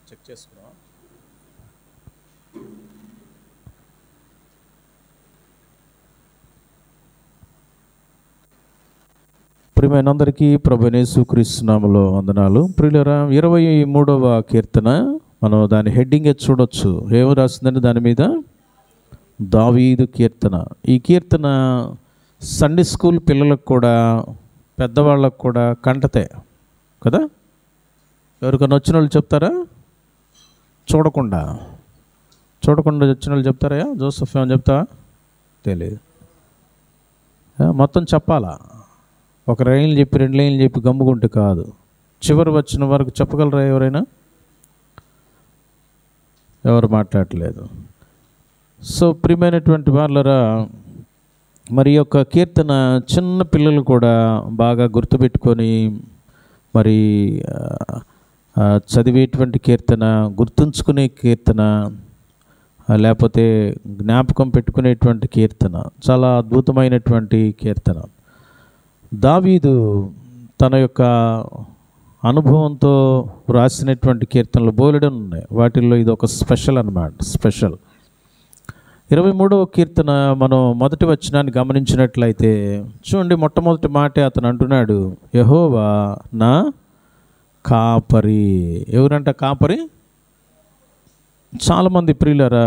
Check చేసుకున్నాం. ప్రియమైనందరికీ ప్రభువైన యేసుక్రీస్తు నామములో వందనాలు. ప్రియులారా, 23వ కీర్తన మనం దాని హెడ్డింగ్ చూడొచ్చు. ఏమి రాసిందంటే దాని మీద దావీదు కీర్తన. ఈ కీర్తన సండే స్కూల్ పిల్లలకు కూడా పెద్దవాళ్ళకు కూడా కంటతే కదా. ఎవరికైనా వచ్చిన వాళ్ళు చెప్తారా? చూడకుండా వచ్చిన వాళ్ళు చెప్తారా? జోసెఫ్ ఏమని చెప్తావా? తెలియదు, మొత్తం చెప్పాలా. ఒక లైన్లు చెప్పి 2 లైన్లు చెప్పి గమ్ముకుంటే కాదు. చివరి వచ్చిన వరకు చెప్పగలరా ఎవరైనా? ఎవరు మాట్లాడలేదు. సో ప్రియమైనటువంటి వాళ్ళరా, మరి యొక్క కీర్తన చిన్న పిల్లలు కూడా బాగా గుర్తుపెట్టుకొని మరి చదివేటువంటి కీర్తన, గుర్తుంచుకునే కీర్తన, లేకపోతే జ్ఞాపకం పెట్టుకునేటువంటి కీర్తన, చాలా అద్భుతమైనటువంటి కీర్తన. దావీదు తన యొక్క అనుభవంతో రాసినటువంటి కీర్తనలు బోలెడన్ని ఉన్నాయి. వాటిల్లో ఇది ఒక స్పెషల్ అన్నమాట. స్పెషల్ 23వ కీర్తన మనం మొదటి వచనాన్ని గమనించినట్లయితే చూడండి, మొట్టమొదటి మాటే అతను అంటున్నాడు, యెహోవా నా కాపరి. ఎవరంట కాపరి? చాలామంది ప్రియులారా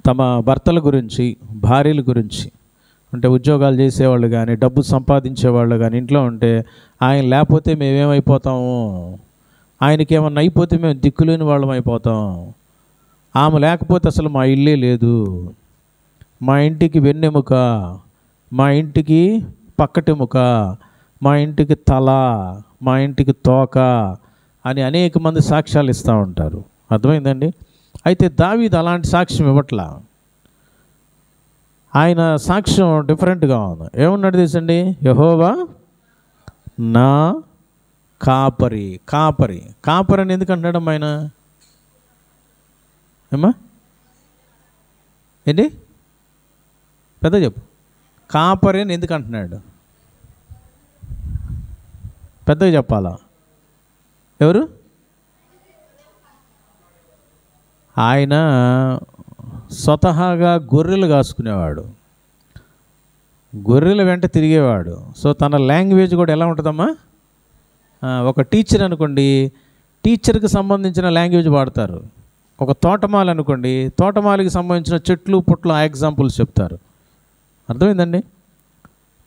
తమ భర్తల గురించి, భార్యల గురించి, అంటే ఉద్యోగాలు చేసేవాళ్ళు కానీ, డబ్బు సంపాదించేవాళ్ళు కానీ ఇంట్లో ఉంటే, ఆయన లేకపోతే మేమేమైపోతాము, ఆయనకి ఏమన్నా అయిపోతే మేము దిక్కులేని వాళ్ళం అయిపోతాం, ఆమె లేకపోతే అసలు మా ఇల్లే లేదు, మా ఇంటికి వెన్నెముక, మా ఇంటికి పక్కటెముక, మా ఇంటికి తల, మా ఇంటికి తోక అని అనేక మంది సాక్ష్యాలు ఇస్తూ ఉంటారు. అర్థమైందండి? అయితే దావీదు అలాంటి సాక్ష్యం ఇవ్వట్లా. ఆయన సాక్ష్యం డిఫరెంట్గా ఉంది. ఏమన్నాడు తెలుసండి? యెహోవా నా కాపరి. కాపరి కాపరి అని ఎందుకు అంటున్నాడు ఆయన? ఏమా ఏంటి పెద్ద చెప్పు. కాపరి అని ఎందుకు అంటున్నాడు? పెద్దగా చెప్పాలా? ఎవరు? ఆయన స్వతహాగా గొర్రెలు కాసుకునేవాడు, గొర్రెల వెంట తిరిగేవాడు. సో తన లాంగ్వేజ్ కూడా ఎలా ఉంటుందమ్మా? ఒక టీచర్ అనుకోండి, టీచర్కి సంబంధించిన లాంగ్వేజ్ వాడతారు. ఒక తోటమాలి అనుకోండి, తోటమాలికి సంబంధించిన చెట్లు పుట్లు ఆ ఎగ్జాంపుల్స్ చెప్తారు. అర్థమైందండి?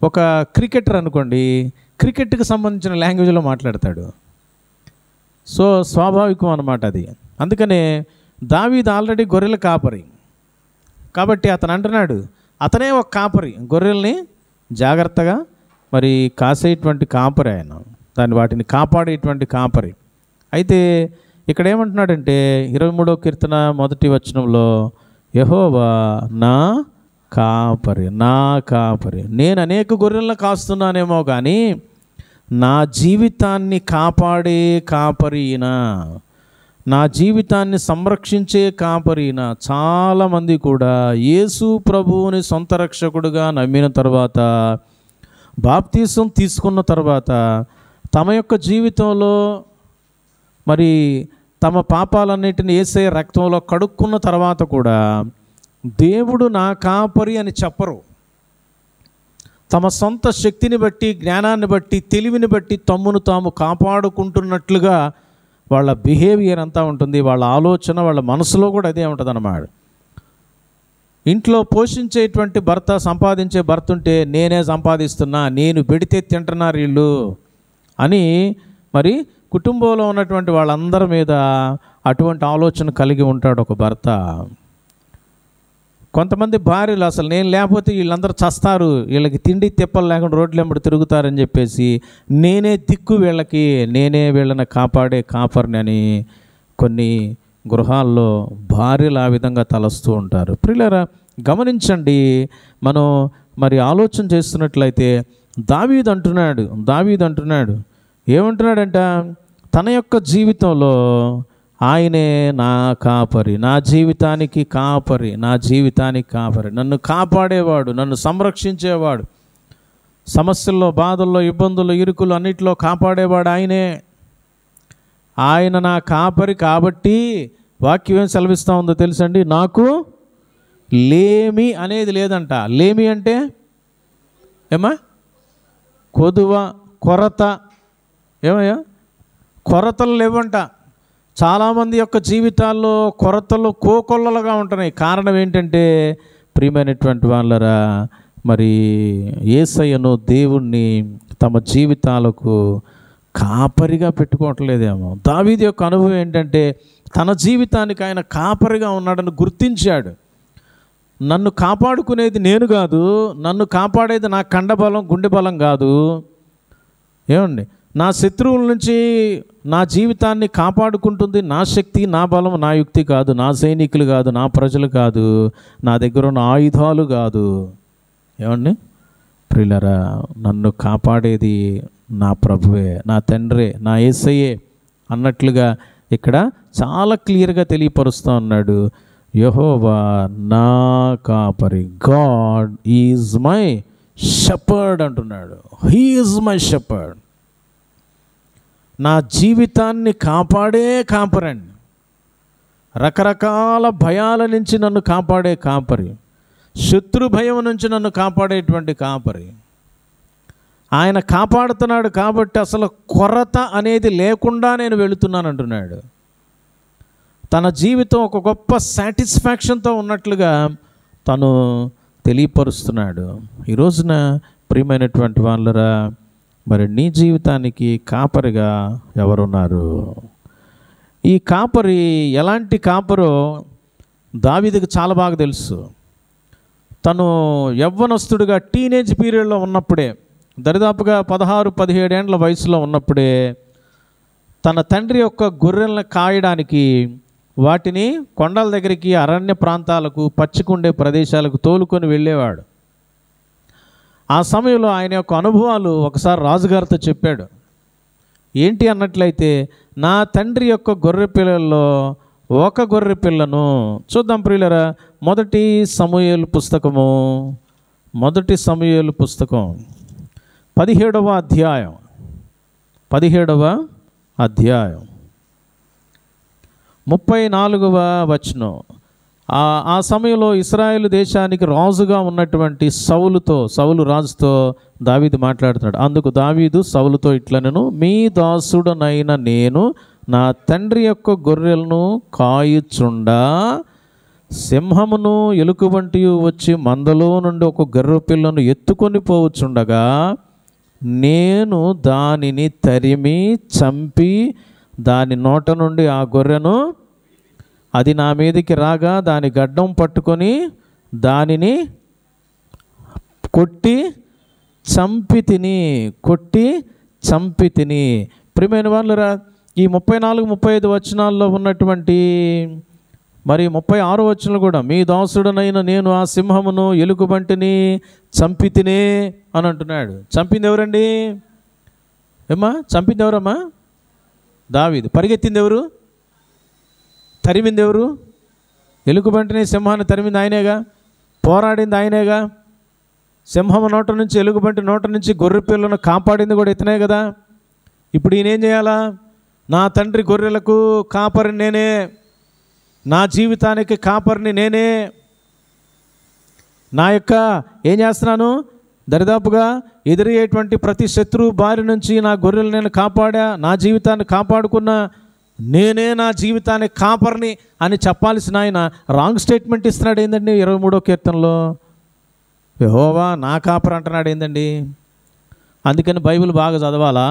ఒక క్రికెటర్ అనుకోండి, క్రికెట్కి సంబంధించిన లాంగ్వేజ్లో మాట్లాడతాడు. సో స్వాభావికం అన్నమాట అది. అందుకనే దావీదు ఆల్రెడీ గొర్రెల కాపరి కాబట్టి అతను అంటున్నాడు, అతనే ఒక కాపరి, గొర్రెల్ని జాగ్రత్తగా మరి కాసేటువంటి కాపరి ఆయన, వాటిని కాపాడేటువంటి కాపరి. అయితే ఇక్కడ ఏమంటున్నాడంటే 23వ కీర్తన మొదటి వచనంలో, యెహోవా నా కాపరి, నా కాపరి. నేను అనేక గొర్రెలను కాస్తున్నానేమో కానీ నా జీవితాన్ని కాపాడే కాపరినా, నా జీవితాన్ని సంరక్షించే కాపరినా. చాలామంది కూడా యేసు ప్రభువుని సొంత రక్షకుడుగా నమ్మిన తర్వాత, బాప్తీసం తీసుకున్న తర్వాత, తమ యొక్క జీవితంలో మరి తమ పాపాలన్నిటిని యేసయ్య రక్తంలో కడుక్కున్న తర్వాత కూడా దేవుడు నా కాపరి అని చెప్పరు. తమ సొంత శక్తిని బట్టి, జ్ఞానాన్ని బట్టి, తెలివిని బట్టి తమ్మును తాము కాపాడుకుంటున్నట్లుగా వాళ్ళ బిహేవియర్ అంతా ఉంటుంది. వాళ్ళ ఆలోచన, వాళ్ళ మనసులో కూడా అదే ఉంటుంది అన్నమాట. ఇంట్లో పోషించేటువంటి భర్త, సంపాదించే భర్త ఉంటే నేనే సంపాదిస్తున్నా, నేను పెడితే తింటున్నారు వీళ్ళు అని మరి కుటుంబంలో ఉన్నటువంటి వాళ్ళందరి మీద అటువంటి ఆలోచన కలిగి ఉంటాడు ఒక భర్త. కొంతమంది భార్యలు అసలు నేను లేకపోతే వీళ్ళందరూ చస్తారు, వీళ్ళకి తిండి తిప్పలు లేకుండా రోడ్లు వెంబడి తిరుగుతారని చెప్పేసి నేనే దిక్కు వీళ్ళకి, నేనే వీళ్ళని కాపాడే కాపరిని అని కొన్ని గృహాల్లో భార్యలు ఆ విధంగా తలస్తూ ఉంటారు. ప్రియులారా గమనించండి, మనం మరి ఆలోచన చేస్తున్నట్లయితే దావీదు అంటున్నాడు ఏమంటున్నాడంట? తన యొక్క జీవితంలో ఆయనే నా కాపరి, నా జీవితానికి కాపరి, నా జీవితానికి కాపరి, నన్ను కాపాడేవాడు, నన్ను సంరక్షించేవాడు, సమస్యల్లో, బాధల్లో, ఇబ్బందుల్లో, ఇరుకులు అన్నిటిలో కాపాడేవాడు ఆయనే. ఆయన నా కాపరి కాబట్టి వాక్యం ఏం సెలవిస్తూ ఉందో తెలుసండి, నాకు లేమి అనేది లేదంట. లేమి అంటే ఏమా? కొదువ, కొరత. ఏమయ్యా? కొరతలు లేవంట. చాలామంది యొక్క జీవితాల్లో కొరతలు కోకొల్లలుగా ఉంటున్నాయి. కారణం ఏంటంటే, ప్రియమైనటువంటి వాళ్ళరా, మరి యేసయ్యను, దేవుణ్ణి తమ జీవితాలకు కాపరిగా పెట్టుకోవట్లేదేమో. దావీదు యొక్క అనుభవం ఏంటంటే, తన జీవితానికి ఆయన కాపరిగా ఉన్నాడని గుర్తించాడు. నన్ను కాపాడుకునేది నేను కాదు, నన్ను కాపాడేది నా కండబలం, గుండె బలం కాదు. ఏమండి, నా శత్రువుల నుంచి నా జీవితాన్ని కాపాడుకుంటుంది నా శక్తి, నా బలం, నా యుక్తి కాదు, నా సైనికులు కాదు, నా ప్రజలు కాదు, నా దగ్గర ఉన్న ఆయుధాలు కాదు. ఏమండి ప్రియులారా, నన్ను కాపాడేది నా ప్రభువే, నా తండ్రే, నా యేసయ్యే అన్నట్లుగా ఇక్కడ చాలా క్లియర్గా తెలియపరుస్తూ ఉన్నాడు. యెహోవా నా కాపరి, గాడ్ ఈజ్ మై షెపర్డ్ అంటున్నాడు. He is my shepherd. నా జీవితాన్ని కాపాడే కాపరండి. రకరకాల భయాల నుంచి నన్ను కాపాడే కాపరి, శత్రు భయం నుంచి నన్ను కాపాడేటువంటి కాపరి. ఆయన కాపాడుతున్నాడు కాబట్టి అసలు కొరత అనేది లేకుండా నేను వెళుతున్నాను అంటున్నాడు. తన జీవితం ఒక గొప్ప సాటిస్ఫాక్షన్తో ఉన్నట్లుగా తను తెలియపరుస్తున్నాడు. ఈ రోజున ప్రియమైనటువంటి వాళ్ళరా, మరి నీ జీవితానికి కాపరిగా ఎవరున్నారు? ఈ కాపరి ఎలాంటి కాపరో దావీదుకు చాలా బాగా తెలుసు. తను యవ్వనస్తుడిగా టీనేజ్ పీరియడ్లో ఉన్నప్పుడే, దరిదాపుగా 16-17 ఏండ్ల వయసులో ఉన్నప్పుడే తన తండ్రి యొక్క గొర్రెలను కాయడానికి వాటిని కొండల దగ్గరికి, అరణ్య ప్రాంతాలకు, పచ్చికుండే ప్రదేశాలకు తోలుకొని వెళ్ళేవాడు. ఆ సమయంలో ఆయన యొక్క అనుభవాలు ఒకసారి రాజుగారితో చెప్పాడు. ఏంటి అన్నట్లయితే, నా తండ్రి యొక్క గొర్రె పిల్లల్లో ఒక గొర్రె పిల్లను చూద్దాం ప్రియులరా. మొదటి సమూయేలు పుస్తకం 17వ అధ్యాయం 34వ వచనం. ఆ సమయంలో ఇశ్రాయేలు దేశానికి రాజుగా ఉన్నటువంటి సౌలు రాజుతో దావీదు మాట్లాడుతున్నాడు. అందుకు దావీదు సౌలుతో ఇట్లనెను, మీ దాసుడనైన నేను నా తండ్రి యొక్క గొర్రెలను కాయుచుండా సింహమును ఎలుకబంటి వచ్చి మందలో నుండి ఒక గొర్రె పిల్లను ఎత్తుకొని పోవచ్చుండగా నేను దానిని తరిమి చంపి దాని నోట నుండి ఆ గొర్రెను, అది నా మీదకి రాగా దాని గడ్డం పట్టుకొని దానిని కొట్టి చంపి తిని. ప్రియమైన వాళ్ళరా, ఈ 34-35 వచనాల్లో ఉన్నటువంటి మరి 36వ వచనంలో కూడా, మీ దాసుడనైన నేను ఆ సింహమును ఎలుకబంటిని చంపి తినే అని అంటున్నాడు. చంపింది ఎవరండి? చంపింది ఎవరమ్మా? దావీదు. పరిగెత్తింది ఎవరు? తరిమింది ఎవరు? ఎలుగుబంటిని, సింహాన్ని తరిమింది ఆయనేగా. పోరాడింది ఆయనేగా. సింహం నోట నుంచి, ఎలుగుబంటి నోట నుంచి గొర్రె పిల్లను కాపాడింది కూడా ఇతనే కదా. ఇప్పుడు ఈయనేం చేయాలా? నా తండ్రి గొర్రెలకు కాపరిని నేనే, నా జీవితానికి కాపరిని నేనే. నా యొక్క ఏం చేస్తున్నాను? దరిదాపుగా ఎదురయ్యేటువంటి ప్రతి శత్రువు బారి నుంచి నా గొర్రెలు నేను కాపాడా, నా జీవితాన్ని కాపాడుకున్నా, నేనే నా జీవితాన్ని కాపరిని అని చెప్పాల్సిన ఆయన రాంగ్ స్టేట్మెంట్ ఇస్తున్నాడు. ఏందండి 23వ కీర్తనలో? యెహోవా నా కాపరి అంటున్నాడు. ఏందండి? అందుకని బైబిల్ బాగా చదవాలా.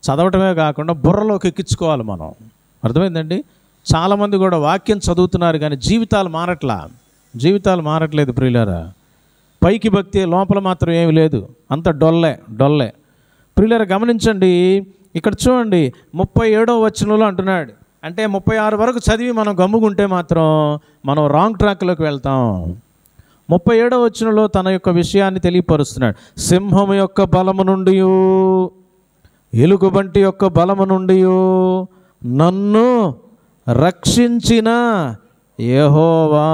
చదవటమే కాకుండా బుర్రలోకి ఎక్కించుకోవాలి మనం. అర్థమైందండి? చాలామంది కూడా వాక్యం చదువుతున్నారు కానీ జీవితాలు మారట్లేదు ప్రియులారా. పైకి భక్తి, లోపల మాత్రం ఏమి లేదు, అంత డొల్లే. ప్రియులారా గమనించండి, ఇక్కడ చూడండి 37వ వచనంలో అంటున్నాడు. అంటే 36 వరకు చదివి మనం గమ్ముకుంటే మాత్రం మనం రాంగ్ ట్రాక్లోకి వెళ్తాం. 37వ వచనంలో తన యొక్క విషయాన్ని తెలియపరుస్తున్నాడు. సింహము యొక్క బలము నుండి, ఎలుగుబంటి యొక్క బలము నుండి నన్ను రక్షించిన యెహోవా.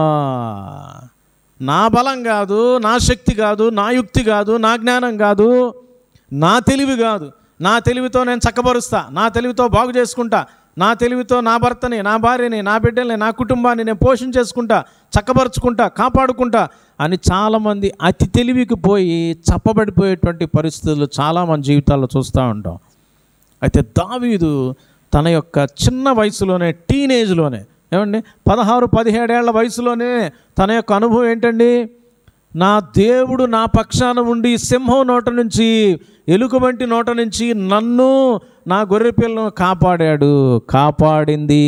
నా బలం కాదు, నా శక్తి కాదు, నా యుక్తి కాదు, నా జ్ఞానం కాదు, నా తెలివి కాదు. నా తెలివితో నేను చక్కబరుస్తా, నా తెలివితో బాగు చేసుకుంటా, నా తెలివితో నా భర్తని, నా భార్యని, నా బిడ్డల్ని, నా కుటుంబాన్ని నేను పోషించేసుకుంటా, చక్కబరుచుకుంటా, కాపాడుకుంటా అని చాలామంది అతి తెలివికి పోయి చప్పబడిపోయేటువంటి పరిస్థితులు చాలా మన జీవితాల్లో చూస్తూ ఉంటాం. అయితే దావీదు తన యొక్క చిన్న వయసులోనే, టీనేజ్లోనే, ఏమండి 16-17 ఏళ్ల వయసులోనే తన యొక్క అనుభవం ఏంటండి? నా దేవుడు నా పక్షాన ఉండి సింహం నోట నుంచి, ఎలుకబంటి నోట నుంచి నన్ను, నా గొర్రె పిల్లను కాపాడాడు. కాపాడింది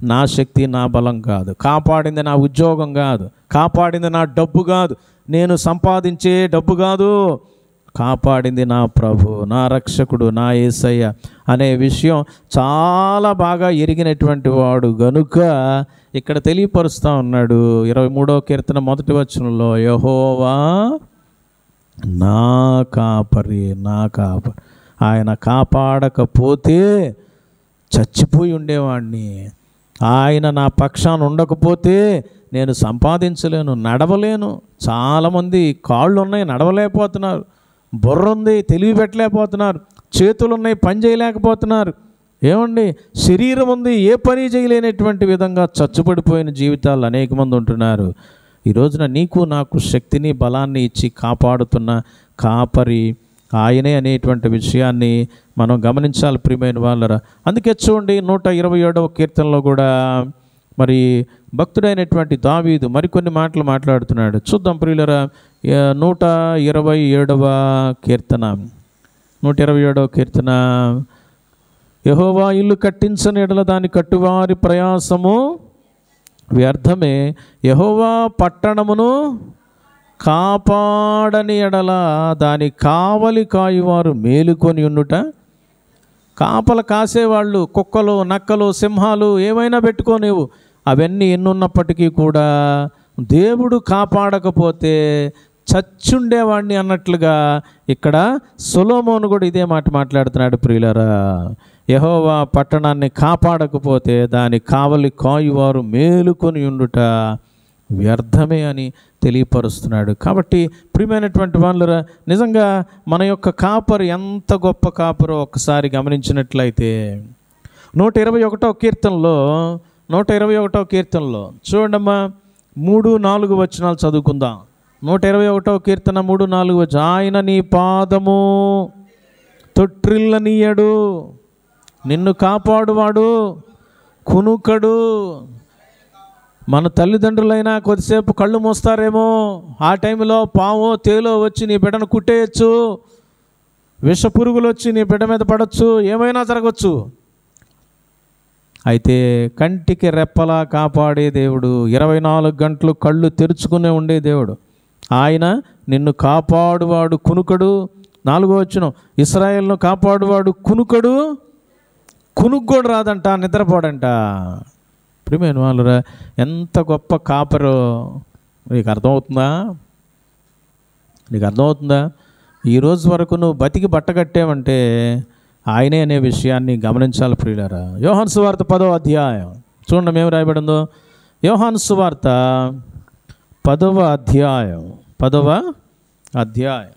నా శక్తి, నా బలం కాదు. కాపాడింది నా ఉద్యోగం కాదు. కాపాడింది నా డబ్బు కాదు, నేను సంపాదించే డబ్బు కాదు. కాపాడింది నా ప్రభు, నా రక్షకుడు, నా యేసయ్య అనే విషయం చాలా బాగా ఎరిగినటువంటి వాడు గనుక ఇక్కడ తెలియపరుస్తూ ఉన్నాడు. 23వ కీర్తన 1వ వచనంలో, యెహోవా నా కాపరి, నా కాపరి. ఆయన కాపాడకపోతే చచ్చిపోయి ఉండేవాడిని. ఆయన నా పక్షాన ఉండకపోతే నేను సంపాదించలేను, నడవలేను. చాలామంది కాళ్ళు ఉన్నాయి, నడవలేకపోతున్నారు. బుర్ర ఉంది, తెలివి పెట్టలేకపోతున్నారు. చేతులు ఉన్నాయి, పని చేయలేకపోతున్నారు. ఏమండి, శరీరం ఉంది, ఏ పని చేయలేనటువంటి విధంగా చచ్చుపడిపోయిన జీవితాలు అనేక మంది ఉంటున్నారు. ఈ రోజున నీకు నాకు శక్తిని, బలాన్ని ఇచ్చి కాపాడుతున్న కాపరి ఆయనే అనేటువంటి విషయాన్ని మనం గమనించాలి ప్రియమైన వాళ్ళరా. అందుకే చూడండి 127వ కీర్తనలో కూడా మరి భక్తుడైనటువంటి దావీదు మరికొన్ని మాటలు మాట్లాడుతున్నాడు. చూద్దాం ప్రియులరా. 127వ కీర్తన, 127వ కీర్తన. యెహోవా ఇల్లు కట్టించని ఎడల దాని కట్టువారి ప్రయాసము వ్యర్థమే, యెహోవా పట్టణమును కాపాడని ఎడల దాని కావలి కాయువారు మేలుకొని ఉండుట. కాపల కాసేవాళ్ళు కుక్కలు, నక్కలు, సింహాలు ఏమైనా పెట్టుకోనివ్వు, అవన్నీ ఎన్నున్నప్పటికీ కూడా దేవుడు కాపాడకపోతే చచ్చుండేవాడిని అన్నట్లుగా ఇక్కడ సొలొమోను కూడా ఇదే మాట మాట్లాడుతున్నాడు ప్రియులరా. యెహోవా పట్టణాన్ని కాపాడకపోతే దాని కావలి కాయువారు మేలుకొని ఉండుట వ్యర్థమే అని తెలియపరుస్తున్నాడు. కాబట్టి ప్రియమైనటువంటి వాళ్ళరా, నిజంగా మన యొక్క కాపరు ఎంత గొప్ప కాపరో ఒక్కసారి గమనించినట్లయితే 121వ కీర్తనలో, 121వ కీర్తనలో చూడమ్మా 3-4 వచనాలు చదువుకుందాం. 121వ కీర్తన 3-4 వచనం. ఆయన నీ పాదము తొట్రిల్లనీయడు, నిన్ను కాపాడువాడు కునుకడు. మన తల్లిదండ్రులైనా కొద్దిసేపు కళ్ళు మూస్తారేమో, ఆ టైంలో పావో తేలో వచ్చి నీ బిడ్డను కుట్టేయచ్చు, విష పురుగులు వచ్చి నీ బిడ్డ మీద పడవచ్చు, ఏమైనా జరగచ్చు. అయితే కంటికి రెప్పలా కాపాడే దేవుడు, 24 గంటలు కళ్ళు తెరుచుకునే ఉండే దేవుడు. ఆయన నిన్ను కాపాడువాడు కునుకడు. 4వ వచనం, ఇశ్రాయేలును కాపాడువాడు కునుకడు, కునుక్కోడు రాదంట, నిద్రపోడంట. ప్రియమైన వాళ్ళరా, ఎంత గొప్ప కాపరో నీకు అర్థమవుతుందా? నీకు అర్థమవుతుందా? ఈరోజు వరకు నువ్వు బతికి బట్టగట్టావంటే ఆయనే అనే విషయాన్ని గమనించాలి ప్రియులారా. యోహాను సువార్త 10వ అధ్యాయం చూడండి, మేము రాయబడిందో. యోహాను సువార్త 10వ అధ్యాయం, 10వ అధ్యాయం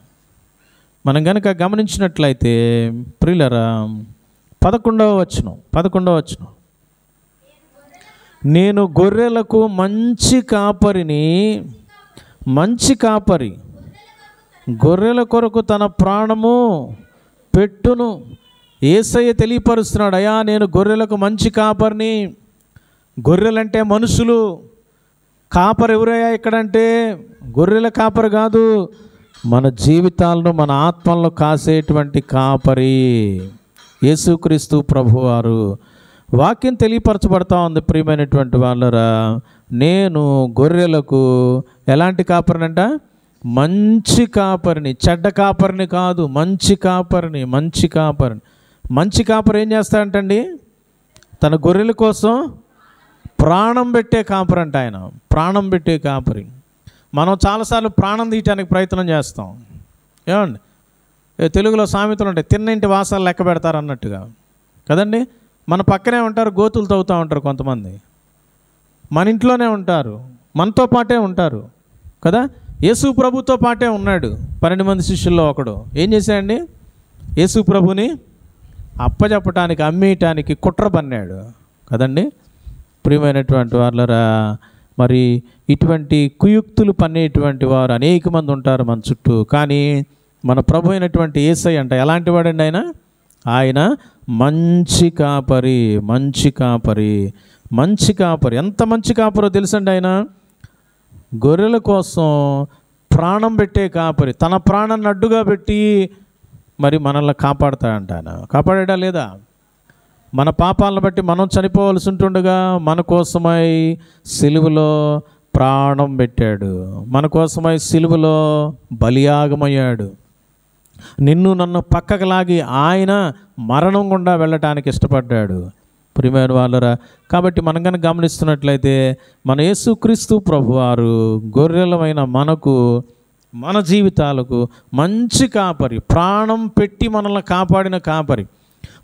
మనం కనుక గమనించినట్లయితే ప్రియులారా, 11వ వచనం. నేను గొర్రెలకు మంచి కాపరిని, మంచి కాపరి గొర్రెల కొరకు తన ప్రాణము పెట్టును. యేసయ్య తెలియపరుస్తున్నాడు, అయ్యా నేను గొర్రెలకు మంచి కాపరిని. గొర్రెలంటే మనుషులు, కాపరి ఎవరయ్యా ఇక్కడంటే గొర్రెల కాపరి కాదు, మన జీవితాలను మన ఆత్మలను కాసేటువంటి కాపరి యేసుక్రీస్తు ప్రభువారు. వాక్యం తెలియపరచబడతా ఉంది ప్రియమైనటువంటి వాళ్ళరా. నేను గొర్రెలకు ఎలాంటి కాపరినంట? మంచి కాపరిని, చెడ్డ కాపరిని కాదు, మంచి కాపరిని. మంచి కాపరిని, మంచి కాపరి ఏం చేస్తాడంటండి? తన గొర్రెల కోసం ప్రాణం పెట్టే కాపరి అంట ఆయన, ప్రాణం పెట్టే కాపరి. మనం చాలాసార్లు ప్రాణం తీయటానికి ప్రయత్నం చేస్తాం. ఏమండి, తెలుగులో సామెతలు ఉంటాయి, తిన్నింటి వాసాలు లెక్క పెడతారు అన్నట్టుగా కదండి. మన పక్కనే ఉంటారు, గోతులు తవ్వుతూ ఉంటారు కొంతమంది, మన ఇంట్లోనే ఉంటారు, మనతో పాటే ఉంటారు కదా. యేసు ప్రభుతో పాటే ఉన్నాడు. 12 మంది శిష్యుల్లో ఒకడు ఏం చేశాడండి? యేసు ప్రభుని అప్పచెప్పటానికి, అమ్మేయటానికి కుట్ర పన్నాడు కదండి. ప్రియమైనటువంటి వాళ్ళరా, మరి ఇటువంటి కుయుక్తులు పన్నేటువంటి వారు అనేక మంది ఉంటారు మన చుట్టూ. కానీ మన ప్రభు అయినటువంటి యేసయ్య అంట ఎలాంటి వాడండి ఆయన? ఆయన మంచి కాపరి, మంచి కాపరి, మంచి కాపరి. ఎంత మంచి కాపరో తెలుసండి ఆయన? గొర్రెల కోసం ప్రాణం పెట్టే కాపరి. తన ప్రాణాన్ని అడ్డుగా పెట్టి మరి మనల్ని కాపాడుతాడంట ఆయన. కాపాడా లేదా? మన పాపాలను బట్టి మనం చనిపోవలసి ఉంటుండగా మన కోసమై సిలువలో ప్రాణం పెట్టాడు, మన కోసమై సిలువలో బలియాగమయ్యాడు. నిన్ను నన్ను పక్కకు లాగి ఆయన మరణం గుండా వెళ్ళటానికి ఇష్టపడ్డాడు. ప్రియమైన వాళ్ళరా, కాబట్టి మనం కనుక గమనిస్తున్నట్లయితే మన యేసుక్రీస్తు ప్రభువారు గొర్రెలమైన మనకు, మన జీవితాలకు మంచి కాపరి, ప్రాణం పెట్టి మనల్ని కాపాడిన కాపరి,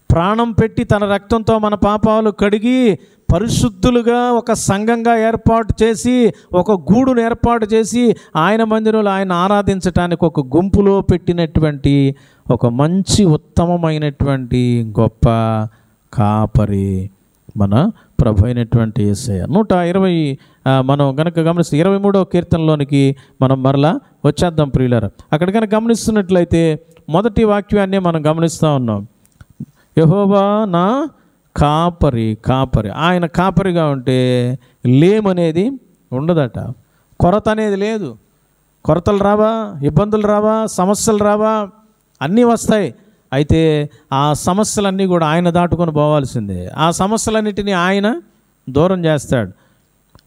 ప్రాణం పెట్టి తన రక్తంతో మన పాపాలు కడిగి పరిశుద్ధులుగా ఒక సంఘంగా ఏర్పాటు చేసి, ఒక గూడును ఏర్పాటు చేసి ఆయన మందిరంలో ఆయన ఆరాధించటానికి ఒక గుంపులో పెట్టినటువంటి ఒక మంచి ఉత్తమమైనటువంటి గొప్ప కాపరి మన ప్రభు అయినటువంటి యేసయ్య. 120 మనం గనక గమనిస్తే 23వ కీర్తనలోనికి మనం మరలా వచ్చేద్దాం ప్రియులారా. అక్కడ కనుక గమనిస్తున్నట్లయితే మొదటి వాక్యాన్ని మనం గమనిస్తూ ఉన్నాం. యెహోవా నా కాపరి, కాపరి. ఆయన కాపరిగా ఉంటే లేమనేది ఉండదట, కొరత అనేది లేదు. కొరతలు రావా, ఇబ్బందులు రావా, సమస్యలు రావా, అన్నీ వస్తాయి. అయితే ఆ సమస్యలన్నీ కూడా ఆయన దాటుకొని పోవాల్సిందే. ఆ సమస్యలన్నిటినీ ఆయన దూరం చేస్తాడు.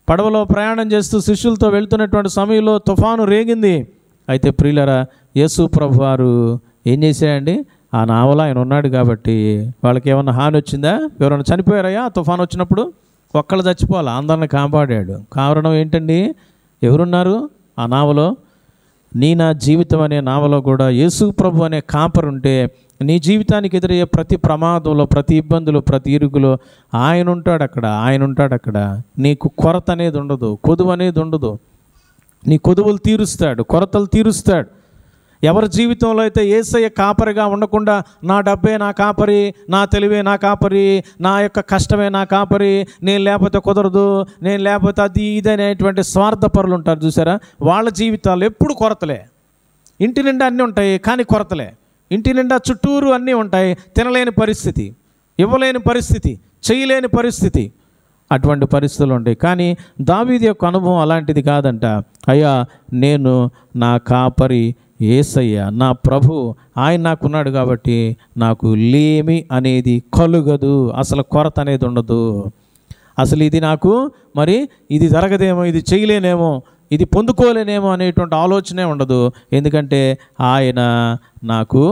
పడవలో ప్రయాణం చేస్తూ శిష్యులతో వెళ్తున్నటువంటి సమయంలో తుఫాను రేగింది. అయితే ప్రియులరా, యేసు ప్రభు వారు ఏం చేశాయండి? ఆ నావలో ఆయన ఉన్నాడు కాబట్టి వాళ్ళకి ఏమన్నా హాని వచ్చిందా? ఎవరైనా చనిపోయారయ్యా తుఫాను వచ్చినప్పుడు? ఒక్కళ్ళు చచ్చిపోవాలి, అందరిని కాపాడాడు. కారణం ఏంటండి? ఎవరున్నారు ఆ నావలో? నా జీవితం అనే నావలో కూడా యేసు ప్రభు అనే కాపరి ఉంటే నీ జీవితానికి ఎదురయ్యే ప్రతి ప్రమాదంలో, ప్రతి ఇబ్బందులు, ప్రతి ఇరుకులో ఆయన ఉంటాడు అక్కడ, ఆయన ఉంటాడు అక్కడ. నీకు కొరత అనేది ఉండదు, కొదువు అనేది ఉండదు. నీ కొదువులు తీరుస్తాడు, కొరతలు తీరుస్తాడు. ఎవరి జీవితంలో అయితే యేసయ్య కాపరిగా ఉండకుండా నా డబ్బే నా కాపరి, నా తెలివే నా కాపరి, నా యొక్క కష్టమే నా కాపరి, నేను లేకపోతే కుదరదు, నేను లేకపోతే అది ఇది అనేటువంటి స్వార్థపరులు ఉంటారు చూసారా, వాళ్ళ జీవితాలు ఎప్పుడు కొరతలే. ఇంటి నిండా అన్నీ ఉంటాయి కానీ కొరతలే. ఇంటి నిండా చుట్టూరు అన్నీ ఉంటాయి, తినలేని పరిస్థితి, ఇవ్వలేని పరిస్థితి, చేయలేని పరిస్థితి, అటువంటి పరిస్థితులు ఉంటాయి. కానీ దావీదు యొక్క అనుభవం అలాంటిది కాదంట. అయ్యా, నేను నా కాపరి యేసయ్య, నా ప్రభు, ఆయన నాకున్నాడు కాబట్టి నాకు లేమి అనేది కలుగదు, అసలు కొరత అనేది ఉండదు. అసలు ఇది నాకు మరి ఇది జరగదేమో, ఇది చేయలేనేమో, ఇది పొందుకోలేనేమో అనేటువంటి ఆలోచనే ఉండదు. ఎందుకంటే ఆయన నాకు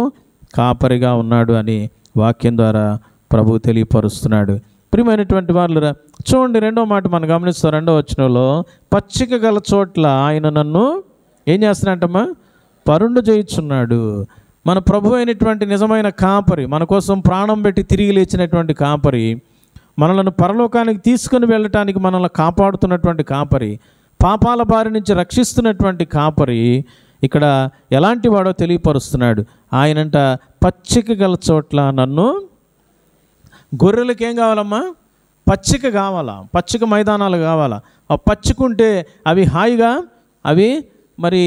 కాపరిగా ఉన్నాడు అని వాక్యం ద్వారా ప్రభు తెలియపరుస్తున్నాడు. ప్రియమైనటువంటి వాళ్ళు చూడండి, రెండో మాట మనం గమనిస్తాం. 2వ వచనంలో పచ్చిక గల చోట్ల ఆయన నన్ను ఏం చేస్తున్నాడంటమ్మా? పరుండు చేయుచున్నాడు. మన ప్రభు అయినటువంటి నిజమైన కాపరి, మన కోసం ప్రాణం పెట్టి తిరిగి లేచినటువంటి కాపరి, మనలను పరలోకానికి తీసుకుని వెళ్ళటానికి మనల్ని కాపాడుతున్నటువంటి కాపరి, పాపాల బారి నుంచి రక్షిస్తున్నటువంటి కాపరి ఇక్కడ ఎలాంటి వాడో తెలియపరుస్తున్నాడు. ఆయనంట పచ్చిక గల చోట్ల నన్ను, గొర్రెలకి ఏం కావాలమ్మా? పచ్చిక కావాలా, పచ్చిక మైదానాలు కావాలా. ఆ పచ్చికుంటే అవి హాయిగా, అవి మరి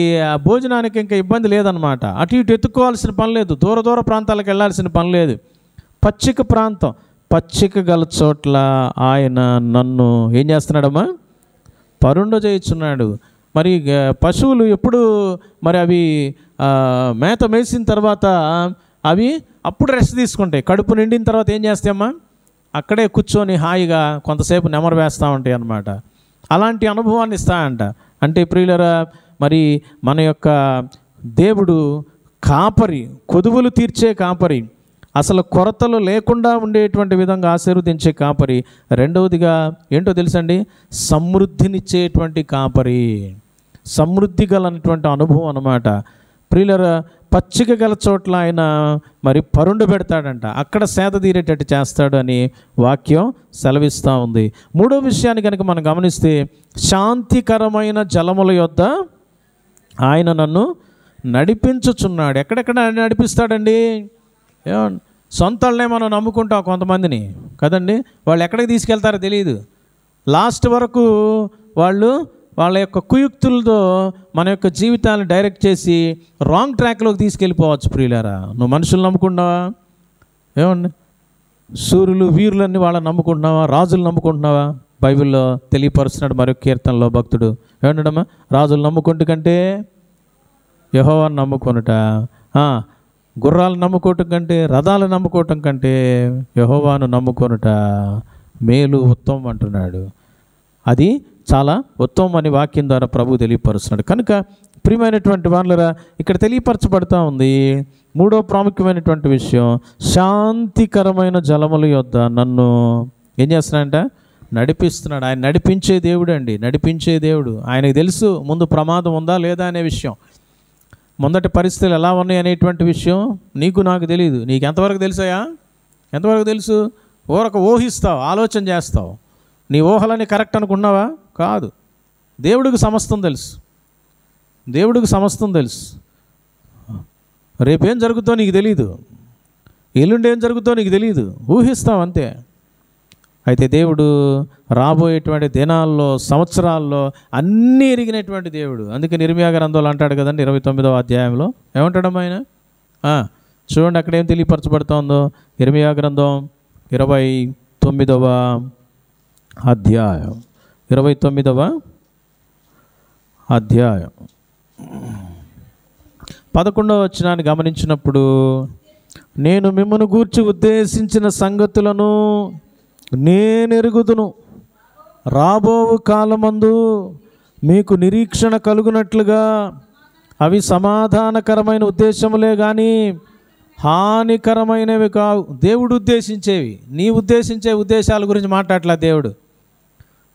భోజనానికి ఇంకా ఇబ్బంది లేదనమాట. అటు ఇటు ఎత్తుక్కోవాల్సిన పని లేదు, దూర దూర ప్రాంతాలకు వెళ్ళాల్సిన పని లేదు. పచ్చిక ప్రాంతం, పచ్చిక గల చోట్ల ఆయన నన్ను ఏం చేస్తున్నాడమ్మా? పరుండ చేయుచున్నాడు. మరి పశువులు ఎప్పుడు మరి అవి మేత మేసిన తర్వాత అవి అప్పుడు రెస్ట్ తీసుకుంటాయి. కడుపు నిండిన తర్వాత ఏం చేస్తాయమ్మా? అక్కడే కూర్చొని హాయిగా కొంతసేపు నెమరు వేస్తూ ఉంటాయి అన్నమాట. అలాంటి అనుభవాన్ని ఇస్తాయంట. అంటే ప్రియులరా, మరి మన యొక్క దేవుడు కాపరి, కొదువులు తీర్చే కాపరి, అసలు కొరతలు లేకుండా ఉండేటువంటి విధంగా ఆశీర్వదించే కాపరి. రెండవదిగా ఏంటో తెలుసండి? సమృద్ధినిచ్చేటువంటి కాపరి, సమృద్ధి గలనటువంటి అనుభవం అన్నమాట. ప్రియులరా, పచ్చిక గల చోట్ల ఆయన మరి పరుండు పెడతాడంట, అక్కడ సేద తీరేటట్టు చేస్తాడు అని వాక్యం సెలవిస్తూ ఉంది. మూడో విషయాన్ని కనుక మనం గమనిస్తే, శాంతికరమైన జలముల యొద్ద ఆయన నన్ను నడిపించుచున్నాడు. ఎక్కడెక్కడ నడిపిస్తాడండి? సొంత వాళ్ళనే మనం నమ్ముకుంటాం కొంతమందిని కదండి. వాళ్ళు ఎక్కడికి తీసుకెళ్తారో తెలియదు. లాస్ట్ వరకు వాళ్ళు వాళ్ళ యొక్క కుయుక్తులతో మన యొక్క జీవితాలను డైరెక్ట్ చేసి రాంగ్ ట్రాక్లోకి తీసుకెళ్ళిపోవచ్చు. ప్రియులారా, నువ్వు మనుషులు నమ్ముకుంటున్నావా? ఏమండి, సూర్యులు వీరులన్నీ వాళ్ళని నమ్ముకుంటున్నావా? రాజులు నమ్ముకుంటున్నావా? బైబిల్లో తెలియపరుస్తున్నాడు మరొక కీర్తనలో భక్తుడు ఏమంటాడమ్మా, రాజులు నమ్ముకుంటు కంటే యెహోవాను నమ్ముకొనుట, గుర్రాలు నమ్ముకోవటం కంటే, రథాలు నమ్ముకోవటం కంటే యెహోవాను నమ్ముకొనుట మేలు, ఉత్తమం అంటున్నాడు. అది చాలా ఉత్తమం అని వాక్యం ద్వారా ప్రభు తెలియపరుస్తున్నాడు. కనుక ప్రియమైనటువంటి వాళ్ళరా, ఇక్కడ తెలియపరచబడుతూ ఉంది మూడో ప్రాముఖ్యమైనటువంటి విషయం, శాంతికరమైన జలముల యొద్ద నన్ను ఏం చేస్తున్నాడంట? నడిపిస్తున్నాడు. ఆయన నడిపించే దేవుడు అండి, నడిపించే దేవుడు. ఆయనకు తెలుసు ముందు ప్రమాదం ఉందా లేదా అనే విషయం, ముందటి పరిస్థితులు ఎలా ఉన్నాయి అనేటువంటి విషయం నీకు నాకు తెలియదు. నీకు ఎంతవరకు తెలుసాయా? ఎంతవరకు తెలుసు? ఊహిస్తావు, ఆలోచన చేస్తావు. నీ ఊహలని కరెక్ట్ అనుకున్నావా? కాదు. దేవుడికి సమస్తం తెలుసు, దేవుడికి సమస్తం తెలుసు. రేపేం జరుగుతుందో నీకు తెలియదు, ఎల్లుండి ఏం జరుగుతుందో నీకు తెలియదు, ఊహిస్తావు అంతే. అయితే దేవుడు రాబోయేటువంటి దినాల్లో, సంవత్సరాల్లో అన్నీ ఎరిగినటువంటి దేవుడు. అందుకే ఇర్మీయా గ్రంథంలో అంటాడు కదండి 29వ అధ్యాయంలో. ఏమంటాడమ్మా ఆయన? చూడండి అక్కడ ఏం తెలియపరచబడుతోందో. ఇర్మీయా గ్రంథం 29వ అధ్యాయం 29వ అధ్యాయం 11వ వచనాన్ని గమనించినప్పుడు, నేను మిమ్మల్ని గూర్చి ఉద్దేశించిన సంగతులను నేనెరుగుదును, రాబోవు కాలమందు మీకు నిరీక్షణ కలుగునట్లుగా అవి సమాధానకరమైన ఉద్దేశములే కానీ హానికరమైనవి కావు. దేవుడు ఉద్దేశించేవి, నీ ఉద్దేశించే ఉద్దేశాల గురించి మాట్లాడట్లా దేవుడు.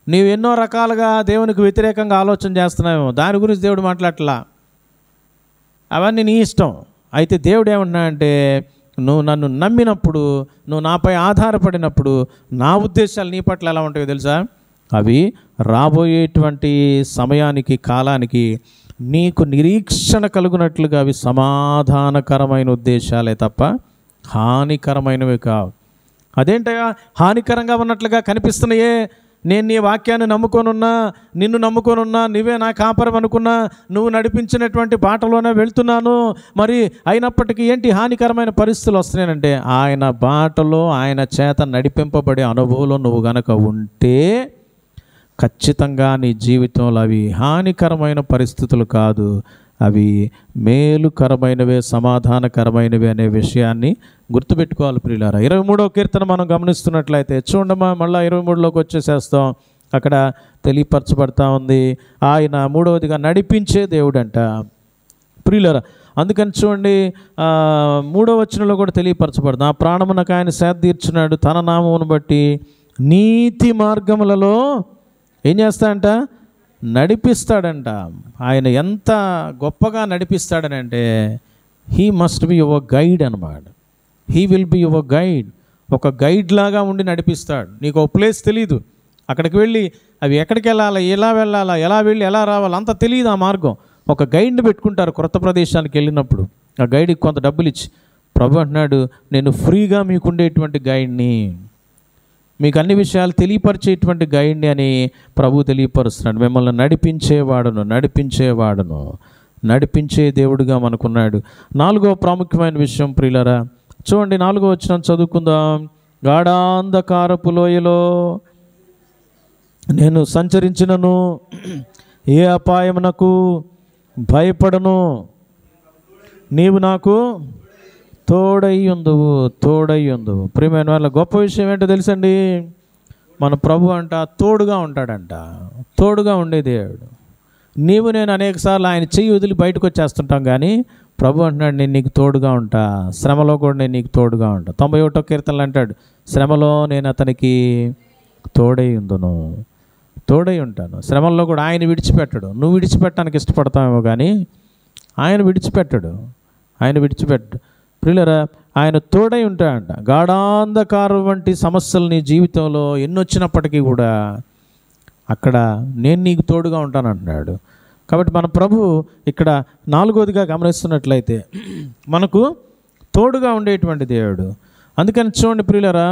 నీవు ఎన్నో రకాలుగా దేవునికి వ్యతిరేకంగా ఆలోచన చేస్తున్నావేమో, దాని గురించి దేవుడు మాట్లాడట్లా. అవన్నీ నీ ఇష్టం. అయితే దేవుడు ఏమన్నాడంటే, నువ్వు నన్ను నమ్మినప్పుడు, నువ్వు నాపై ఆధారపడినప్పుడు నా ఉద్దేశాలు నీ పట్ల ఎలా ఉంటాయో తెలుసా? అవి రాబోయేటువంటి సమయానికి, కాలానికి నీకు నిరీక్షణ కలుగునట్లుగా అవి సమాధానకరమైన ఉద్దేశాలే తప్ప హానికరమైనవి కావు. అదేంటయ్యా హానికరంగా ఉన్నట్లుగా కనిపిస్తున్నాయే? నేను నీ వాక్యాన్ని నమ్ముకొనున్నా, నిన్ను నమ్ముకొనున్నా, నువ్వే నా కాపరం అనుకున్నా, నువ్వు నడిపించినటువంటి బాటలోనే వెళ్తున్నాను, మరి అయినప్పటికీ ఏంటి హానికరమైన పరిస్థితులు వస్తున్నాయంటే, ఆయన బాటలో ఆయన చేత నడిపింపబడే అనుభవంలో నువ్వు గనక ఉంటే ఖచ్చితంగా నీ జీవితంలో అవి హానికరమైన పరిస్థితులు కాదు, అవి మేలుకరమైనవే, సమాధానకరమైనవి అనే విషయాన్ని గుర్తుపెట్టుకోవాలి ప్రియులారా. 23వ కీర్తన మనం గమనిస్తున్నట్లయితే చూడమ్మా, మళ్ళీ 23లోకి వచ్చేసేస్తాం. అక్కడ తెలియపరచబడతా ఉంది ఆయన మూడవదిగా నడిపించే దేవుడు అంట ప్రియులారా. అందుకని చూడండి 3వ వచనంలో కూడా తెలియపరచబడుతుంది, నా ప్రాణమునకు ఆయన సేద తీర్చున్నాడు, తన నామమును బట్టి నీతి మార్గములలో ఏం చేస్తాడంట? నడిపిస్తాడంట. ఆయన ఎంత గొప్పగా నడిపిస్తాడనంటే, he must be your guide అన్నమాట. He will be your guide. ఒక గైడ్ లాగా ఉండి నడిపిస్తాడు. నీకు ఒక ప్లేస్ తెలీదు, అక్కడికి వెళ్ళి అవి ఎక్కడికి వెళ్ళాలా, ఎలా వెళ్ళాలా, ఎలా వెళ్ళి ఎలా రావాలా అంత తెలియదు ఆ మార్గం. ఒక గైడ్ని పెట్టుకుంటారు క్రొత్త ప్రదేశానికి వెళ్ళినప్పుడు. ఆ గైడ్కి కొంత డబ్బులు ఇచ్చి, ప్రభు అంటున్నాడు నేను ఫ్రీగా మీకు ఉండేటువంటి గైడ్ని, మీకు అన్ని విషయాలు తెలియపరిచేటువంటి గైడ్ని అని ప్రభు తెలియపరుస్తున్నాడు. మిమ్మల్ని నడిపించేవాడును నడిపించే దేవుడుగా మనకున్నాడు. 4వ ప్రాముఖ్యమైన విషయం ప్రియులారా, చూడండి 4వ వచనం చదువుకుందాం. గాఢాంధకారపు లోయలో నేను సంచరించినను ఏ అపాయమునకు భయపడను, నీవు నాకు తోడయ్యుందువు. ప్రియమైన వాళ్ళ గొప్ప విషయం ఏంటో తెలుసండి, మన ప్రభు అంట తోడుగా ఉంటాడంట, తోడుగా ఉండే దేవుడు. నీవు నేను అనేకసార్లు ఆయన చెయ్యి వదిలి బయటకు వచ్చేస్తుంటాం, కానీ ప్రభు అంటున్నాడు నేను నీకు తోడుగా ఉంటా, శ్రమలో కూడా నేను నీకు తోడుగా ఉంటా. 91వ కీర్తనలు అంటాడు, శ్రమలో నేను అతనికి తోడై ఉంటాను. శ్రమల్లో కూడా ఆయన విడిచిపెట్టడు. నువ్వు విడిచిపెట్టడానికి ఇష్టపడతామేమో కానీ ఆయన విడిచిపెట్టడు. ప్రియులరా, ఆయన తోడై ఉంటాడంట. గాఢాంధకారం వంటి సమస్యలు నీ జీవితంలో ఎన్నొచ్చినప్పటికీ కూడా అక్కడ నేను నీకు తోడుగా ఉంటాను అంటున్నాడు. కాబట్టి మన ప్రభు ఇక్కడ 4వదిగా గమనిస్తున్నట్లయితే మనకు తోడుగా ఉండేటువంటి దేవుడు. అందుకని చూడండి ప్రియులారా,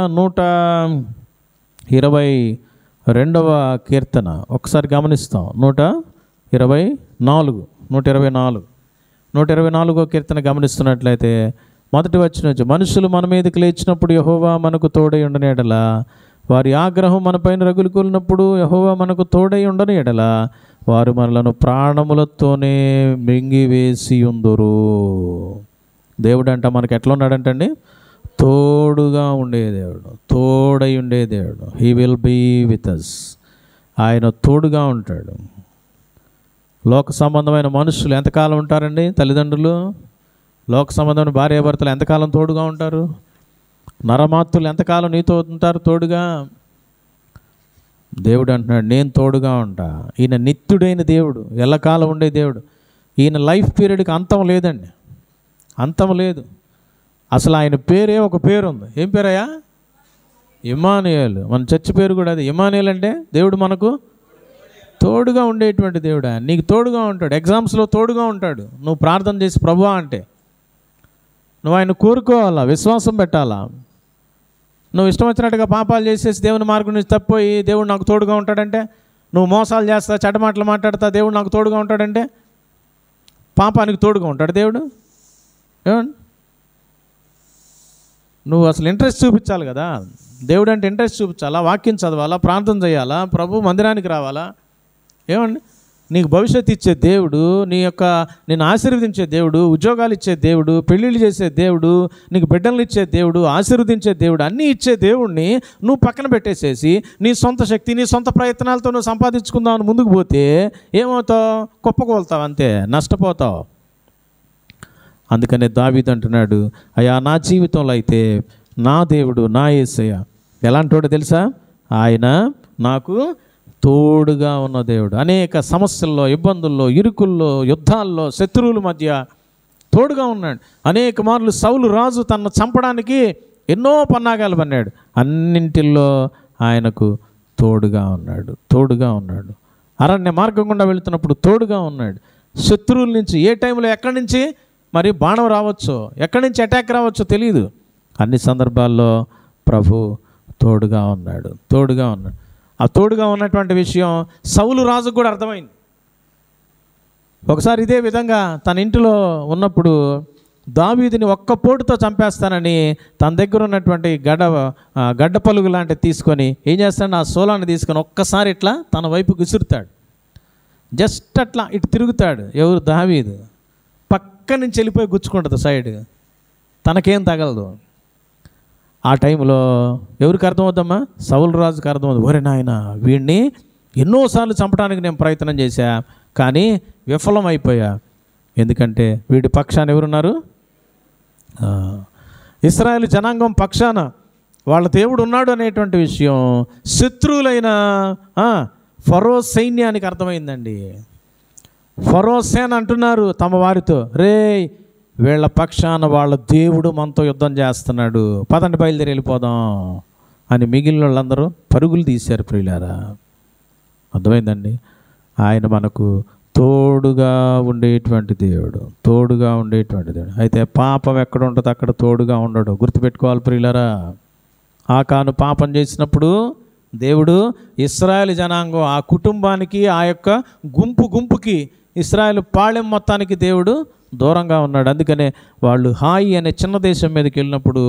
122వ కీర్తన ఒకసారి గమనిస్తాం. 124వ కీర్తన గమనిస్తున్నట్లయితే మొదటి వచనం, మనుషులు మన మీదకి లేచినప్పుడు యెహోవా మనకు తోడై ఉండని ఎడల, వారి ఆగ్రహం మనపైన రగులుకొన్నప్పుడు యెహోవా మనకు తోడై ఉండని ఎడల, వారు మనలను ప్రాణములతోనే మింగివేసి ఉందురు. దేవుడు అంట మనకు ఎట్లా ఉన్నాడంటండి? తోడుగా ఉండే దేవుడు, తోడై ఉండే దేవుడు. He will be with us. ఆయన తోడుగా ఉంటాడు. లోక సంబంధమైన మనుషులు ఎంతకాలం ఉంటారండి? తల్లిదండ్రులు, లోక సంబంధమైన భార్యాభర్తలు ఎంతకాలం తోడుగా ఉంటారు? నరమాత్రులు ఎంతకాలం నీతో ఉంటారు తోడుగా? దేవుడు అంటున్నాడు, నేను తోడుగా ఉంటా. ఈయన నిత్యుడైన దేవుడు, ఎల్లకాలం ఉండే దేవుడు. ఈయన లైఫ్ పీరియడ్కి అంతం లేదండి, అంతం లేదు. అసలు ఆయన పేరే ఒక పేరు ఉంది. ఏం పేరయ్యా? ఇమ్మానుయేలు. మన చర్చి పేరు కూడా అది. ఇమ్మానుయేలు అంటే దేవుడు మనకు తోడుగా ఉండేటువంటి దేవుడు. నీకు తోడుగా ఉంటాడు. ఎగ్జామ్స్లో తోడుగా ఉంటాడు. నువ్వు ప్రార్థన చేసి ప్రభువా అంటే నువ్వు ఆయన కోరుకోవాలా, విశ్వాసం పెట్టాలా. నువ్వు ఇష్టం వచ్చినట్టుగా పాపాలు చేసేసి దేవుని మార్గం నుంచి తప్పిపోయి దేవుడు నాకు తోడుగా ఉంటాడంటే, నువ్వు మోసాలు చేస్తా, చెడ్డమాటలు మాట్లాడతా, దేవుడు నాకు తోడుగా ఉంటాడంటే, పాపానికి తోడుగా ఉంటాడు దేవుడు? ఏమండి, నువ్వు అసలు ఇంట్రెస్ట్ చూపించాలి కదా. దేవుడు అంటే ఇంట్రెస్ట్ చూపించాలా, వాక్యం చదవాలా, ప్రార్థన చేయాలా, ప్రభు మందిరానికి రావాలా. ఏమండి, నీకు భవిష్యత్తు ఇచ్చే దేవుడు, నేను ఆశీర్వదించే దేవుడు, ఉద్యోగాలు ఇచ్చే దేవుడు, పెళ్ళిళ్ళు చేసే దేవుడు, నీకు బిడ్డలు ఇచ్చే దేవుడు, ఆశీర్వదించే దేవుడు, అన్నీ ఇచ్చే దేవుడిని నువ్వు పక్కన పెట్టేసేసి నీ సొంత శక్తి, నీ సొంత ప్రయత్నాలతో నువ్వు సంపాదించుకుందామని ముందుకు పోతే ఏమవుతావు? కుప్పకూలుతావు, అంతే, నష్టపోతావు. అందుకనే దావీదు అంటున్నాడు, అయ్యా నా జీవితంలో అయితే నా దేవుడు, నా యేసయ్య ఎలాంటోడో తెలుసా? ఆయన నాకు తోడుగా ఉన్న దేవుడు. అనేక సమస్యల్లో, ఇబ్బందుల్లో, ఇరుకుల్లో, యుద్ధాల్లో, శత్రువుల మధ్య తోడుగా ఉన్నాడు. అనేక మార్లు సౌలు రాజు తనను చంపడానికి ఎన్నో పన్నాగాలు పన్నాడు. అన్నింటిల్లో ఆయనకు తోడుగా ఉన్నాడు, తోడుగా ఉన్నాడు. అరణ్య మార్గం గుండా వెళుతున్నప్పుడు తోడుగా ఉన్నాడు. శత్రువుల నుంచి ఏ టైంలో ఎక్కడి నుంచి మరి బాణం రావచ్చో, ఎక్కడి నుంచి అటాక్ రావచ్చో తెలియదు. అన్ని సందర్భాల్లో ప్రభు తోడుగా ఉన్నాడు, తోడుగా ఉన్నాడు. ఆ తోడుగా ఉన్నటువంటి విషయం సౌలు రాజుకు కూడా అర్థమైంది. ఒకసారి ఇదే విధంగా తన ఇంటిలో ఉన్నప్పుడు దావీదుని ఒక్క పోటుతో చంపేస్తానని తన దగ్గర ఉన్నటువంటి గడ్డ పలుగు లాంటివి తీసుకొని ఏం చేస్తాడు? ఆ సోలాన్ని తీసుకొని ఒక్కసారి ఇట్లా తన వైపు విసురుతాడు. జస్ట్ అట్లా ఇటు తిరుగుతాడు. ఎవరు? దావీదు. పక్క నుంచి వెళ్ళిపోయి గుచ్చుకుంటుంది సైడ్, తనకేం తగలదు. ఆ టైంలో ఎవరికి అర్థమవుద్దమ్మా? సౌలు రాజుకి అర్థమవుతుంది. ఒరే నాయన, వీడిని ఎన్నోసార్లు చంపడానికి నేను ప్రయత్నం చేశా, కానీ విఫలమైపోయా. ఎందుకంటే వీడి పక్షాన ఎవరున్నారు? ఇశ్రాయేలు జనాంగం పక్షాన వాళ్ళ దేవుడు ఉన్నాడు అనేటువంటి విషయం శత్రువులైన ఫరో సైన్యానికి అర్థమైందండి. ఫరో సేన అంటున్నారు తమ వారితో, రే వీళ్ళ పక్షాన వాళ్ళ దేవుడు మనతో యుద్ధం చేస్తున్నాడు, పదండి బయలుదేరి వెళ్ళిపోదాం అని మిగిలిన వాళ్ళందరూ పరుగులు తీశారు. ప్రియులారా, అర్థమైందండి? ఆయన మనకు తోడుగా ఉండేటువంటి దేవుడు, తోడుగా ఉండేటువంటి దేవుడు. అయితే పాపం ఎక్కడ ఉంటుందో అక్కడ తోడుగా ఉండడు. గుర్తుపెట్టుకోవాలి ప్రియులారా. ఆకాను పాపం చేసినప్పుడు దేవుడు ఇశ్రాయేలు జనాంగం, ఆ కుటుంబానికి, ఆ యొక్క గుంపుకి, ఇశ్రాయేలు పాళెం మొత్తానికి దేవుడు దూరంగా ఉన్నాడు. అందుకనే వాళ్ళు హాయి అనే చిన్న దేశం మీదకి వెళ్ళినప్పుడు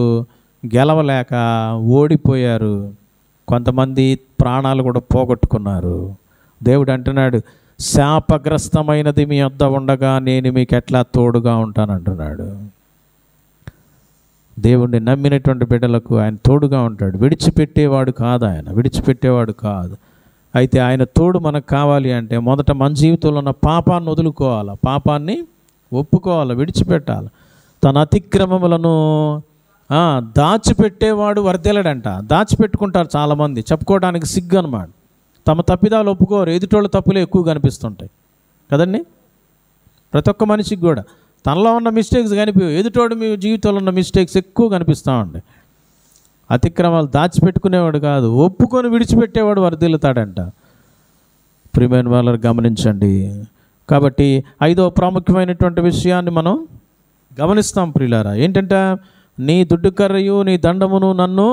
గెలవలేక ఓడిపోయారు. కొంతమంది ప్రాణాలు కూడా పోగొట్టుకున్నారు. దేవుడు అంటున్నాడు, శాపగ్రస్తమైనది మీ వద్ద ఉండగా నేను మీకు ఎట్లా తోడుగా ఉంటానంటున్నాడు. దేవుణ్ణి నమ్మినటువంటి బిడ్డలకు ఆయన తోడుగా ఉంటాడు. విడిచిపెట్టేవాడు కాదు, ఆయన విడిచిపెట్టేవాడు కాదు. అయితే ఆయన తోడు మనకు కావాలి అంటే మొదట మన జీవితంలో ఉన్న పాపాన్ని వదులుకోవాలి, పాపాన్ని ఒప్పుకోవాలి, విడిచిపెట్టాలి. తన అతిక్రమములను దాచిపెట్టేవాడు వర్ధిల్లడంట. దాచిపెట్టుకుంటారు చాలామంది, చెప్పుకోవడానికి సిగ్గు అన్నమాట. తమ తప్పిదాలు ఒప్పుకోరు, ఎదుటోళ్ళ తప్పులే ఎక్కువ కనిపిస్తుంటాయి కదండి. ప్రతి ఒక్క మనిషికి కూడా తనలో ఉన్న మిస్టేక్స్ కనిపించవు, ఎదుటోడు మీ జీవితంలో ఉన్న మిస్టేక్స్ ఎక్కువ కనిపిస్తూ ఉంటాయి. అతిక్రమాలు దాచిపెట్టుకునేవాడు కాదు, ఒప్పుకొని విడిచిపెట్టేవాడు వర్ధిల్లుతాడంట. ప్రియమైన వాళ్ళని గమనించండి. కాబట్టి 5వ ప్రాముఖ్యమైనటువంటి విషయాన్ని మనం గమనిస్తాం ప్రియులారా. ఏంటంటే నీ దుడ్డు కర్రయు నీ దండమును నన్ను